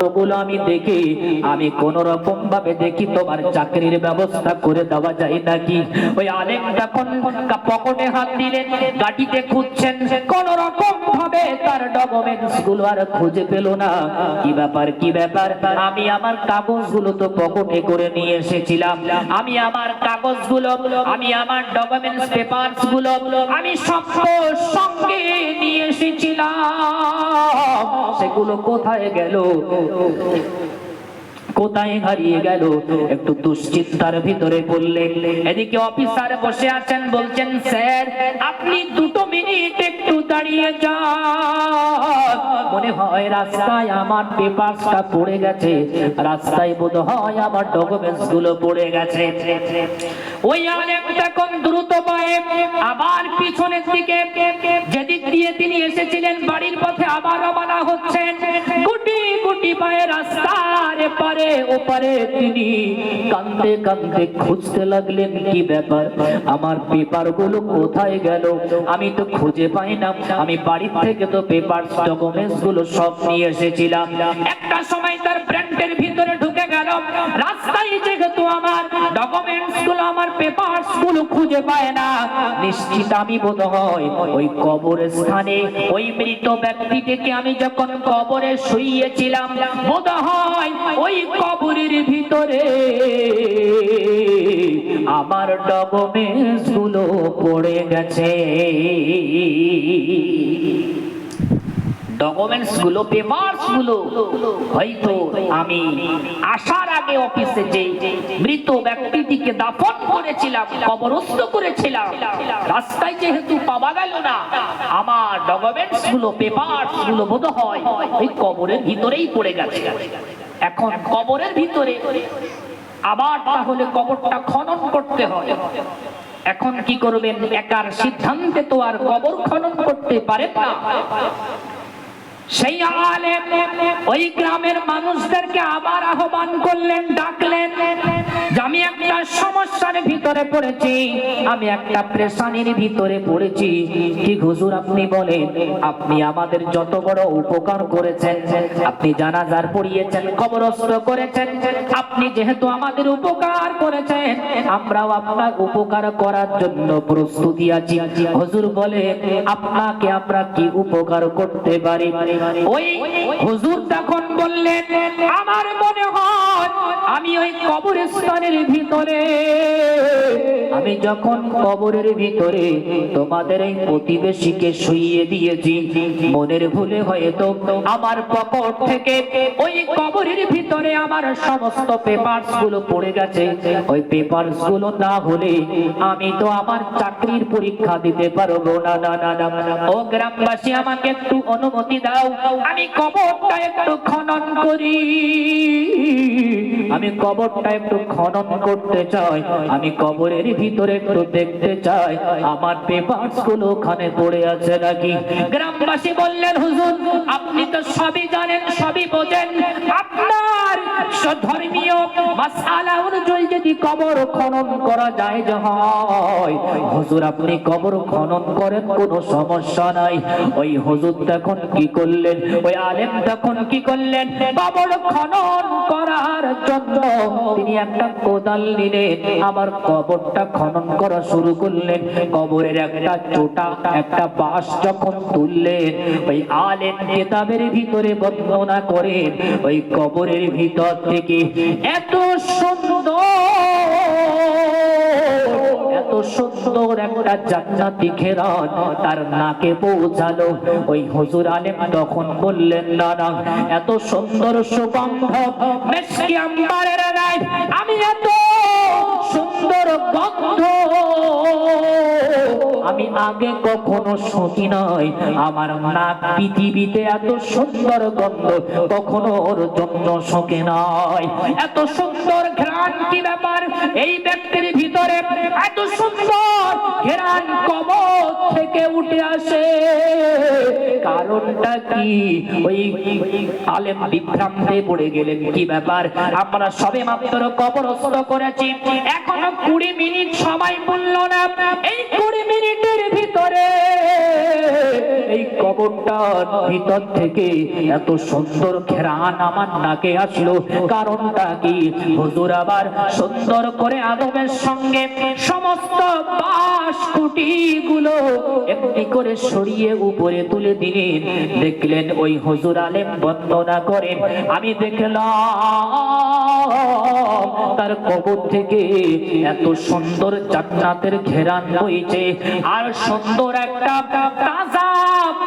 ওগুলো আমি দেখি, আমি কোন রকম ভাবে দেখি তোমার চাকরির ব্যবস্থা করে দেওয়া যায় নাকি। ওই আলেম তখন পকেটে হাত দিলেন, গাড়িতে খুঁজছেন, কোন রকম ভাবে তার ডকুমেন্টস গুলো আর খুঁজে পেল না। কি ব্যাপার কি ব্যাপার, আমি আমার কাগজগুলো তো পকেটে করে নিয়ে এসেছিলাম, আমি আমার কাগজগুলো, আমি আমার ডকুমেন্টস পেপারস গুলো আমি সব সঙ্গে নিয়ে এসেছিলাম, সেগুলো কোথায় গেল, কোথায় হারিয়ে গেল? একটু দুশ্চিন্তার ভিতরে বললেন। এদিকে অফিসার বসে আছেন, বলছেন স্যার আপনি 2 মিনিট একটু দাঁড়িয়ে যান, মনে হয় রাস্তায় আমার পেপারসটা পড়ে গেছে, রাস্তায় বোধহয় আমার ডকুমেন্টস গুলো পড়ে গেছে। ওই আলেম তখন দ্রুত পায়ে আবার পিছনের দিকে, যেদিক দিয়ে তিনি এসেছিলেন বাড়ির পথে আবার রওনা হচ্ছেন। গুটি গুটি পায়ে রাস্তার এপারে ওপারে তিনি কাঁদতে কাঁদতে খুঁজতে লাগলেন, কি ব্যাপার আমার পেপার গুলো কোথায় গেল, আমি তো খুঁজে পাই না, আমি বাড়ি থেকে তো পেপার ডকুমেন্টস গুলো সব নিয়ে এসেছিলাম। একটা সময় তার ব্রেনের ভিতরে ঢুকে গেল, রাস্তায় যেহেতু আমার ডকুমেন্টস গুলো, আমার পেপারস গুলো খুঁজে পায় না, নিশ্চিত আমি বোধহয় ওই কবরের স্থানে ওই মৃত ব্যক্তিটিকে আমি যখন কবরে শুইয়েছিলাম, বোধহয় ওই কবরের ভিতরে আমার ডকুমেন্টস গুলো পড়ে গেছে। ডকুমেন্টস গুলো, পেপারস গুলো হয়তো আমি আসার আগে অফিসে যে মৃত ব্যক্তিটিকে দাফন করেছিলাম, কবরস্থ করেছিলাম, রাস্তায় যেহেতু পাওয়া গেল না, আমার ডকুমেন্টস গুলো, পেপারস গুলো বোধহয় ওই কবরের ভিতরেই পড়ে গেছে। এখন কবরের ভিতরে আবার তাহলে কবরটা খনন করতে হয়। এখন কি করবেন? একার সিদ্ধান্তে তো আর কবর খনন করতে পারেন না। সেই আলেম ওই গ্রামের মানুষদেরকে আবার আহ্বান করলেন, ডাকলেন যে আমি একটা সমস্যার ভিতরে পড়েছি, আমি একটা পেরেশানির ভিতরে পড়েছি। কি হুজুর আপনি বলেন, আপনি আমাদের যত বড় উপকার করেছেন, আপনি জানাজার পড়িয়েছেন, কবরস্থ করেছেন, আপনি যেহেতু আমাদের উপকার করেছেন, আমরাও আপনার উপকার করার জন্য প্রস্তুতি আছি। হুজুর বলে আপনাকে আমরা কি উপকার করতে পারি? ওই হুজুর তখন বললেন, আমার মনে হয় আমি ওই কবরস্থানের ভিতরে, আমি যখন কবরের ভিতরে তোমাদের এই প্রতিবেশীকে শুইয়ে দিয়েছি, মনের ভুলে হয়তো আমার পকেট থেকে ওই কবরের ভিতরে আমার সমস্ত পেপারস গুলো পড়ে গেছে। ওই পেপারস গুলো না হলে আমি তো আমার চাকরির পরীক্ষা দিতে পারবো না। না না না, ও গ্রামবাসী আমাকে একটু অনুমতি দাও, আমি কবরটা একটু খনন করি, আমি কবরটা একটু খনন করতে চাই, আমি কবরের ভিতরে একটু দেখতে চাই আমার পেপারস গুলো ওখানে পড়ে আছে নাকি। গ্রামবাসী বললেন, হুজুর আপনি তো সবই জানেন, সবই বোঝেন, আপনার ধর্মীয় মাসআলা অনুযায়ী যদি কবর খনন করা যায় যে হয়, হুজুর আপনি কবর খনন করেন, কোনো সমস্যা নাই। ওই হুজুর তখন কি করলেন, ওই আলেম তখন কি করলেন, কবর খনন করার জন্য তিনি একটা কোদাল নিলেন, আমার কবরটা খনন করা শুরু করলেন। কবরের একটা চোটা, একটা বাঁশ যখন তুললেন, ওই আলেম কিতাবের ভিতরে বর্ণনা করেন, ওই কবরের ভিতর থেকে এত সুন্দর, এত সুন্দর একটা জান্নাতি ঘেরান তার নাকে পৌঁছালো। ওই হুজুর আলেম তখন বললেন, না না, এত সুন্দর সুগন্ধ মিষ্টি আম্বারের নাই, আমি এত সুন্দর গন্ধ আমি আগে কখনো শুনি নাই, আমার নাক পৃথিবীতে এত সুন্দর গন্ধ কখনো ওর জন্য শোকে নাই। এত সুন্দর ঘ্রাণ, কি ব্যাপার এই ব্যক্তির ভিতরে এত সুন্দর ঘ্রাণ কবর থেকে উঠে আসে, কারণটা কি? ওই আলেম বিভ্রান্তে পড়ে গেলেন, কি ব্যাপার আমরা সবে মাত্র কবরস্থ করেছি, এখনো 20 মিনিট সময় মূল্য না, এই 20 মিনিট মিনিটের ভিতরে এই কবরটার ভিতর থেকে এত সুন্দর ঘ্রাণ আমার নাকে আসলো। কারণটা কি? হুজুর আবার সুন্দর করে আদবের সঙ্গে সমস্ত বাঁশ খুঁটি গুলো একটি করে সরিয়ে উপরে তুলে দিলেন। দেখলেন ওই হুজুর আলেম বন্দনা করেন। আমি দেখলাম তার কবর থেকে এত সুন্দর জান্নাতের ঘেরান বইছে, আর সুন্দর একটা তাজা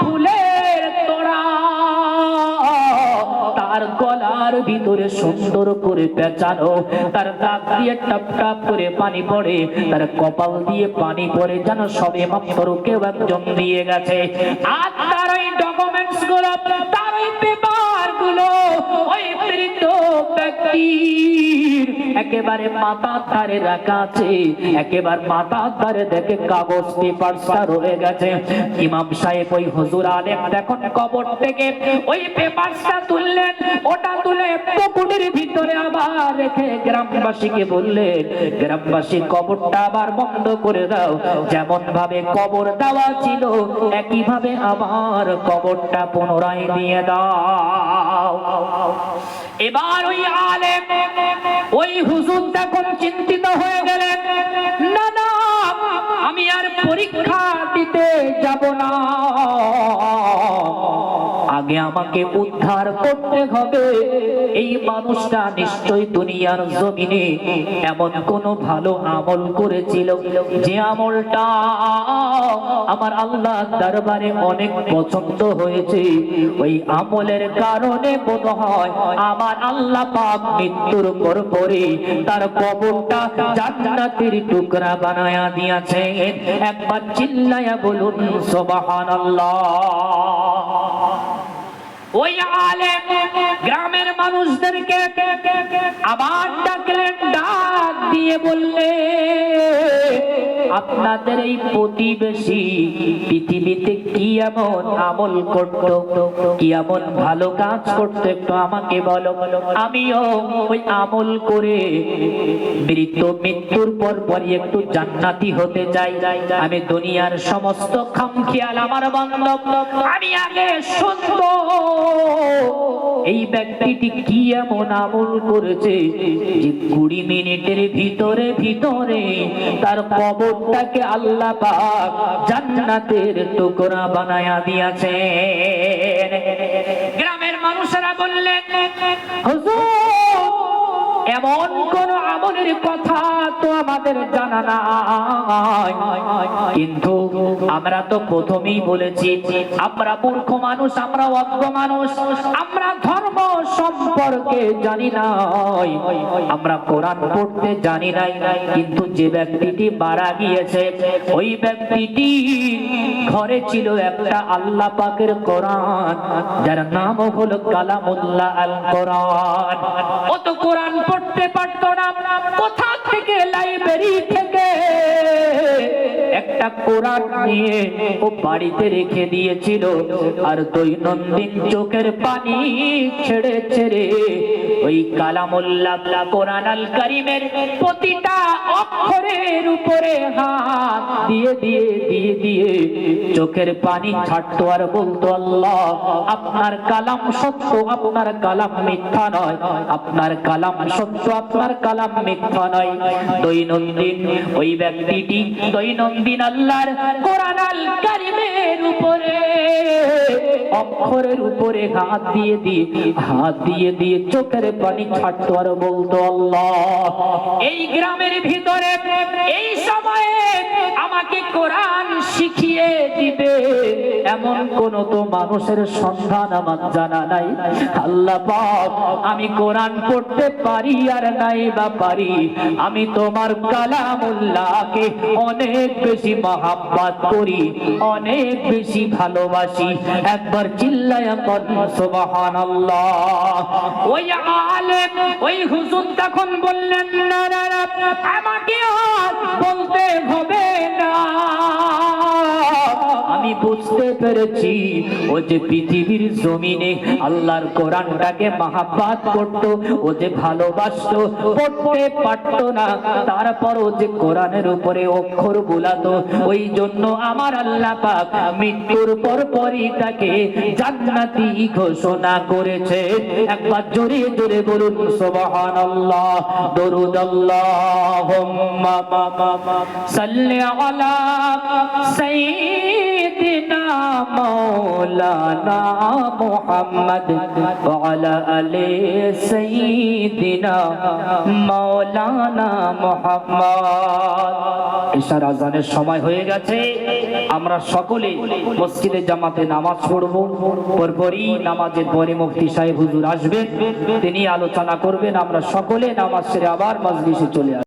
ফুলের তোড়া তার গলার ভিতরে সুন্দর করে পেঁচানো। তার নাক দিয়ে টপ টপ করে পানি পড়ে, তার কপাল দিয়ে পানি পড়ে, যেন সবে মাত্র কেউ একজন দিয়ে গেছে। আর তার ওই ডকুমেন্টস গুলো, তার ওই পেপার গুলো ওই মৃত ব্যক্তির একেবারে মাথা ধারে রাখা আছে। একেবারে মাথা ধারে দেখে কাগজ পেপারটা রয়ে গেছে। ইমাম সাহেব ওই হুজুর আলেম দেখুন কবর থেকে ওই পেপারটা তুললেন, ওটা তুলে পুকুরের ভিতরে আবার রেখে গ্রামবাসীকে বললেন, গ্রামবাসী কবরটা আবার বন্ধ করে দাও। যেমন ভাবে কবর দেওয়া ছিল একই ভাবে আবার কবরটা পুনরায় দিয়ে দাও। এবার ওই আলেম ওই হুজুর তখন চিন্তিত হয়ে গেলেন, না না, আমি আর পরীক্ষা দিতে যাব না, আগে আমাকে উদ্ধার করতে হবে। এই মানুষটা নিশ্চয়ই দুনিয়ার জমিনে এমন কোন ভালো আমল করেছিল যে আমলটা আমার আল্লাহ দরবারে অনেক পছন্দ হয়েছে। ওই আমলের কারণে বোধহয় আমার আল্লাহ পাক মৃত্যুর পর পরে তার কবরটা জান্নাতের টুকরা বানায়া দিয়েছে। একবার চিল্লায়া বলুন সুবহানাল্লাহ। ওই আলেম গ্রামের মানুষদেরকে আবার ডাকলেন, ডাক দিয়ে বললে, আপনাদের এই প্রতিবেশী পৃথিবীতে কি এমন আমল করত, কি এমন ভালো কাজ করতো, একটু আমাকে বলো। আমিও ওই আমল করে মৃত্যুর পর পরই একটু জান্নাতি হতে চাই। আমি দুনিয়ার সমস্ত খামখেয়াল আমার বন্ধ, আমি আগে শুনবো এই ব্যক্তিটি কি এমন আমল করেছে যে 20 মিনিটের ভিতরে ভিতরে তার কবরটাকে আল্লাহ পাক জান্নাতের টুকরা বানায়া দিয়েছে। গ্রামের মানুষেরা বললেন, হুজুর এমন কোন আমলের কথা তো আমাদের জানা নাই, কিন্তু আমরা তো প্রথমেই বলেছি আমরা মূর্খ মানুষ, আমরা অজ্ঞ মানুষ, আমরা ধর্ম সম্পর্কে জানি নাই, আমরা কোরআন পড়তে জানি নাই। কিন্তু যে ব্যক্তিটি মারা গিয়েছে ওই ব্যক্তিটি ঘরে ছিল একটা আল্লাহ পাকের কোরআন, যার নাম হলো কালামুল্লাহ আল কোরআন। ও তো কোরআন পড়তে পারতো না, কোথা থেকে লাইব্রেরি থেকে একটা কোরআন নিয়ে ও বাড়িতে রেখে দিয়েছিল, আর দৈনন্দিন চোখের পানি ছেড়ে ছেড়ে ওই কালামুল্লাহ কোরআন আল কারীমের প্রতিটা অক্ষরের উপরে হাত দিয়ে দিয়ে দিয়ে দিয়ে চোখের পানি ছাড়তো আর বলতো, আল্লাহ আপনার কালাম সত্য, আপনার কালাম মিথ্যা নয়, আপনার কালাম সত্য, আপনার কালাম মিথ্যা নয়। দৈনন্দিন ওই ব্যক্তিটি দৈনন্দিন আল্লাহর কোরআন আল কারীমের উপরে অক্ষরের উপরে হাত দিয়ে দিয়ে চোখের পানি ছাড়তো আর বলতো, আল্লাহ এই গ্রামের ভিতরে এই সময়ে আমাকে কোরআন শিখিয়ে দিবে এমন কোন তো মানুষের সন্ধান আমার জানা নাই। আল্লাহ পাক আমি কোরআন পড়তে পারি আর নাই বা পারি, আমি তোমার কালামুল্লাহকে অনেক বেশি মহব্বত করি, অনেক বেশি ভালোবাসি। একবার চিল্লায়া বলুন সুবহানাল্লাহ। ওই আলেম ওই হুজুর তখন বললেন, না না না, আমাকে আর বলতে হবে না, আমি বুঝতে পেরেছি ও যে পৃথিবীর জমিনে আল্লাহর কোরআনটাকে মহাব্বত করত, ও যে ভালোবাসতো, পড়তে পারতো না, তারপরও যে কোরআনের উপরে অক্ষর বোলাতো। ওই জন্য আমার আল্লাহ পাক মৃত্যুর পরপরই তাকে জান্নাতি ঘোষণা করেছে। একবার জোরে জোরে বলুন সুবহানাল্লাহ। দরুদ আল্লাহুম্মা সাল্লি আলা সাইয়্যিদিনা মাওলানা মুহাম্মদ ওয়া আলা আলি সাইয়্যিদিনা মাওলানা মুহাম্মদ। ইশার আজানের সময় হয়ে গেছে, আমরা সকলে মসজিদে জামাতে নামাজ পড়ব। পরপরই নামাজের পরে মুফতি সাহেব হুজুর আসবেন, তিনি আলোচনা করবেন। আমরা সকলে নামাজ সেরে আবার মজলিসে চলে আসব।